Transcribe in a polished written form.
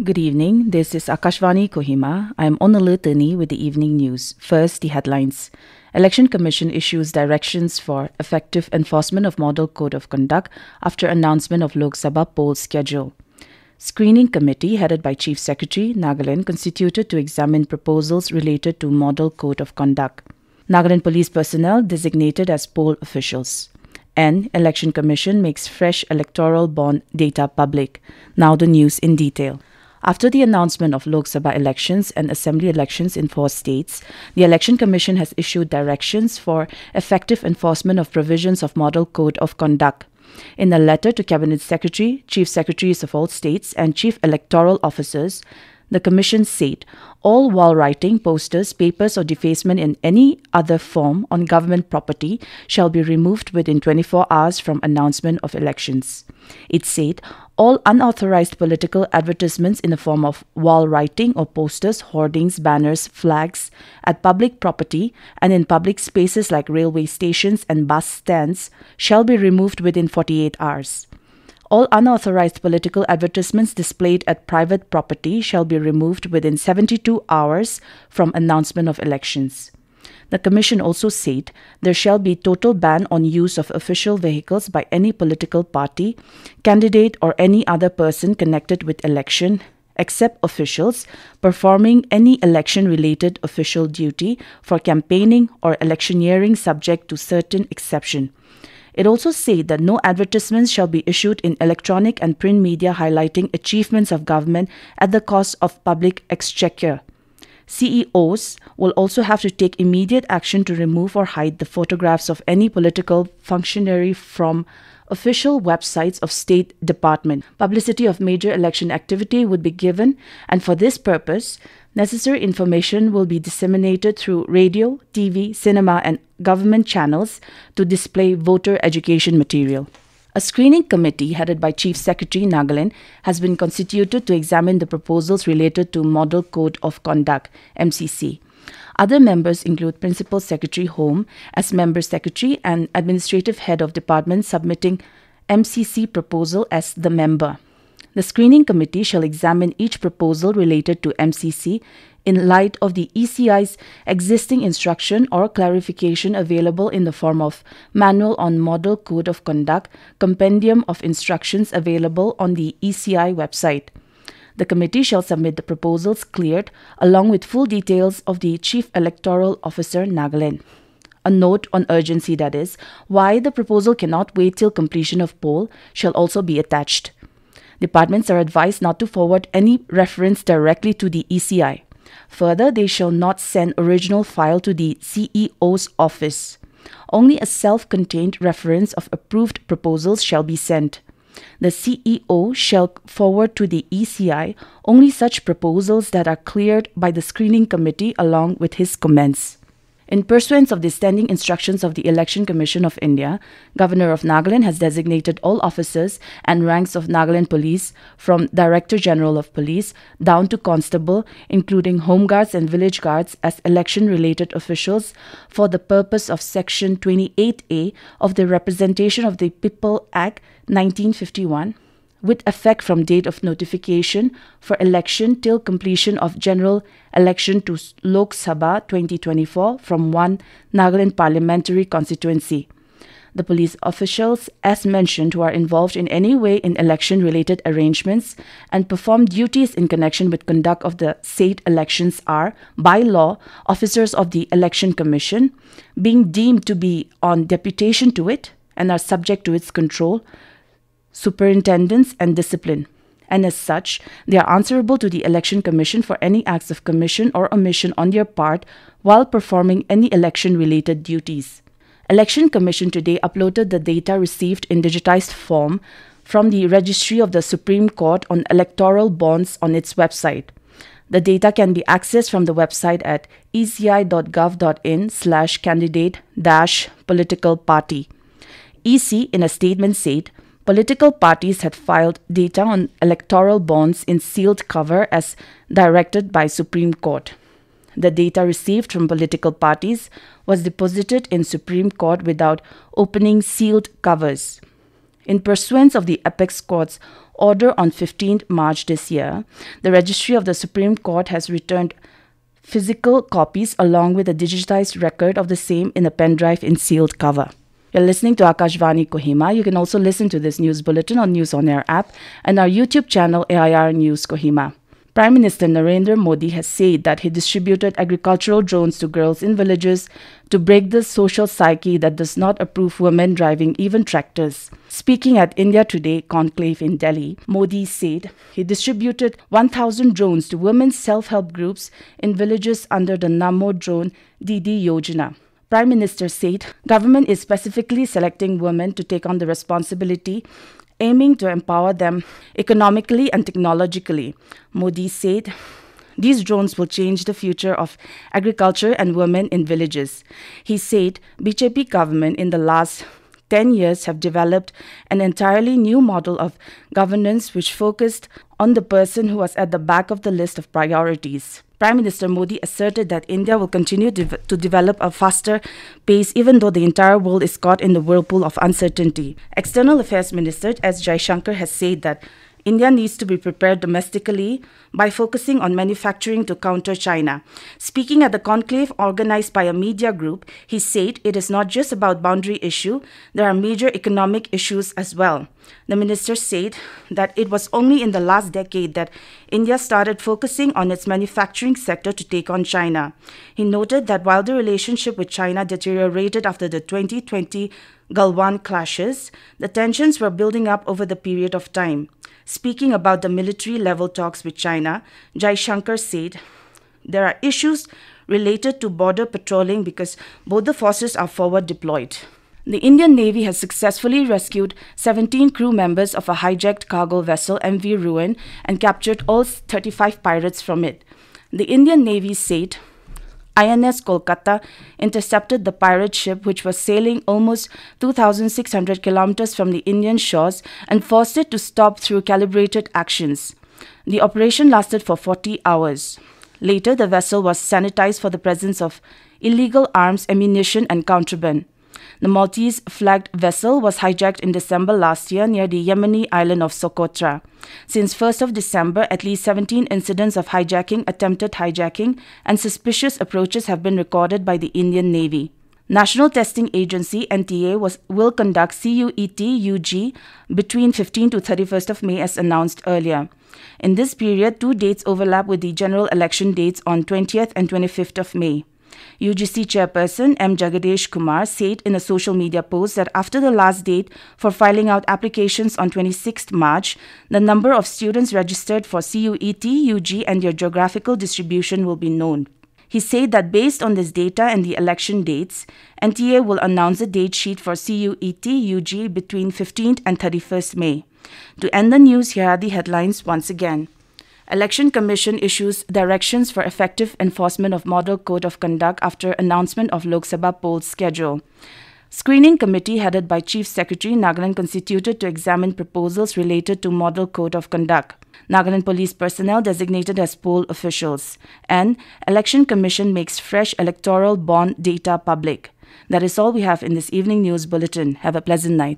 Good evening. This is Akashvani Kohima. I am on alert with the evening news. First, the headlines. Election Commission issues directions for effective enforcement of Model Code of Conduct after announcement of Lok Sabha poll schedule. Screening Committee headed by Chief Secretary, Nagaland, constituted to examine proposals related to Model Code of Conduct. Nagaland Police Personnel designated as poll officials. And Election Commission makes fresh Electoral Bond Data public. Now the news in detail. After the announcement of Lok Sabha elections and Assembly elections in 4 states, the Election Commission has issued directions for effective enforcement of provisions of Model Code of Conduct. In a letter to Cabinet Secretary, Chief Secretaries of all states and Chief Electoral Officers, the Commission said, all wall writing, posters, papers or defacement in any other form on government property shall be removed within 24 hours from announcement of elections. It said, all unauthorized political advertisements in the form of wall writing or posters, hoardings, banners, flags at public property and in public spaces like railway stations and bus stands shall be removed within 48 hours. All unauthorized political advertisements displayed at private property shall be removed within 72 hours from announcement of elections. The Commission also said there shall be total ban on use of official vehicles by any political party, candidate or any other person connected with election, except officials performing any election-related official duty for campaigning or electioneering subject to certain exception. It also said that no advertisements shall be issued in electronic and print media highlighting achievements of government at the cost of public exchequer. CEOs will also have to take immediate action to remove or hide the photographs of any political functionary from official websites of State Department. Publicity of major election activity would be given, and for this purpose, necessary information will be disseminated through radio, TV, cinema, and government channels to display voter education material. A screening committee headed by Chief Secretary Nagaland has been constituted to examine the proposals related to Model Code of Conduct, MCC. Other members include Principal Secretary Home as Member Secretary and Administrative Head of Department submitting MCC proposal as the member. The screening committee shall examine each proposal related to MCC in light of the ECI's existing instruction or clarification available in the form of Manual on Model Code of Conduct, Compendium of Instructions available on the ECI website. The committee shall submit the proposals cleared along with full details of the Chief Electoral Officer Nagaland. A note on urgency, that is, why the proposal cannot wait till completion of poll, shall also be attached. Departments are advised not to forward any reference directly to the ECI. Further, they shall not send original file to the CEO's office. Only a self-contained reference of approved proposals shall be sent. The CEO shall forward to the ECI only such proposals that are cleared by the screening committee along with his comments. In pursuance of the standing instructions of the Election Commission of India, Governor of Nagaland has designated all officers and ranks of Nagaland Police from Director General of Police down to Constable, including Home Guards and Village Guards as election-related officials for the purpose of Section 28A of the Representation of the People Act 1951, with effect from date of notification for election till completion of general election to Lok Sabha 2024 from 1 Nagaland Parliamentary Constituency. The police officials, as mentioned, who are involved in any way in election-related arrangements and perform duties in connection with conduct of the state elections are, by law, officers of the Election Commission, being deemed to be on deputation to it and are subject to its control, superintendence and discipline, and as such, they are answerable to the Election Commission for any acts of commission or omission on their part while performing any election-related duties. Election Commission today uploaded the data received in digitized form from the Registry of the Supreme Court on electoral bonds on its website. The data can be accessed from the website at eci.gov.in/candidate-political party. EC, in a statement, said, political parties had filed data on electoral bonds in sealed cover as directed by Supreme Court. The data received from political parties was deposited in Supreme Court without opening sealed covers. In pursuance of the Apex Court's order on 15th March this year, the Registry of the Supreme Court has returned physical copies along with a digitized record of the same in a pen drive in sealed cover. You're listening to Akashvani Kohima. You can also listen to this news bulletin on News On Air app and our YouTube channel AIR News Kohima. Prime Minister Narendra Modi has said that he distributed agricultural drones to girls in villages to break the social psyche that does not approve women driving even tractors. Speaking at India Today conclave in Delhi, Modi said he distributed 1,000 drones to women's self-help groups in villages under the Namo Drone Didi Yojana. Prime Minister said government is specifically selecting women to take on the responsibility, aiming to empower them economically and technologically. Modi said these drones will change the future of agriculture and women in villages. He said BJP government in the last 10 years have developed an entirely new model of governance which focused on the person who was at the back of the list of priorities. Prime Minister Modi asserted that India will continue to develop a faster pace even though the entire world is caught in the whirlpool of uncertainty. External Affairs Minister S. Jaishankar has said that India needs to be prepared domestically by focusing on manufacturing to counter China. Speaking at the conclave organized by a media group, he said it is not just about boundary issue, there are major economic issues as well. The minister said that it was only in the last decade that India started focusing on its manufacturing sector to take on China. He noted that while the relationship with China deteriorated after the 2020 Galwan clashes, the tensions were building up over the period of time. Speaking about the military-level talks with China, Jaishankar said, there are issues related to border patrolling because both the forces are forward deployed. The Indian Navy has successfully rescued 17 crew members of a hijacked cargo vessel MV Ruin and captured all 35 pirates from it. The Indian Navy said INS Kolkata intercepted the pirate ship which was sailing almost 2,600 kilometers from the Indian shores and forced it to stop through calibrated actions. The operation lasted for 40 hours. Later, the vessel was sanitized for the presence of illegal arms, ammunition and contraband. The Maltese-flagged vessel was hijacked in December last year near the Yemeni island of Socotra. Since 1st of December, at least 17 incidents of hijacking, attempted hijacking, and suspicious approaches have been recorded by the Indian Navy. National Testing Agency (NTA) will conduct CUET-UG between 15 to 31st of May as announced earlier. In this period, two dates overlap with the general election dates on 20th and 25th of May. UGC Chairperson M. Jagadesh Kumar said in a social media post that after the last date for filing out applications on 26th March, the number of students registered for CUET, UG and their geographical distribution will be known. He said that based on this data and the election dates, NTA will announce a date sheet for CUET, UG between 15th and 31st May. To end the news, here are the headlines once again. Election Commission issues directions for effective enforcement of Model Code of Conduct after announcement of Lok Sabha polls schedule. Screening committee headed by Chief Secretary Nagaland constituted to examine proposals related to Model Code of Conduct. Nagaland Police Personnel designated as poll officials. And Election Commission makes fresh Electoral Bond Data public. That is all we have in this evening news bulletin. Have a pleasant night.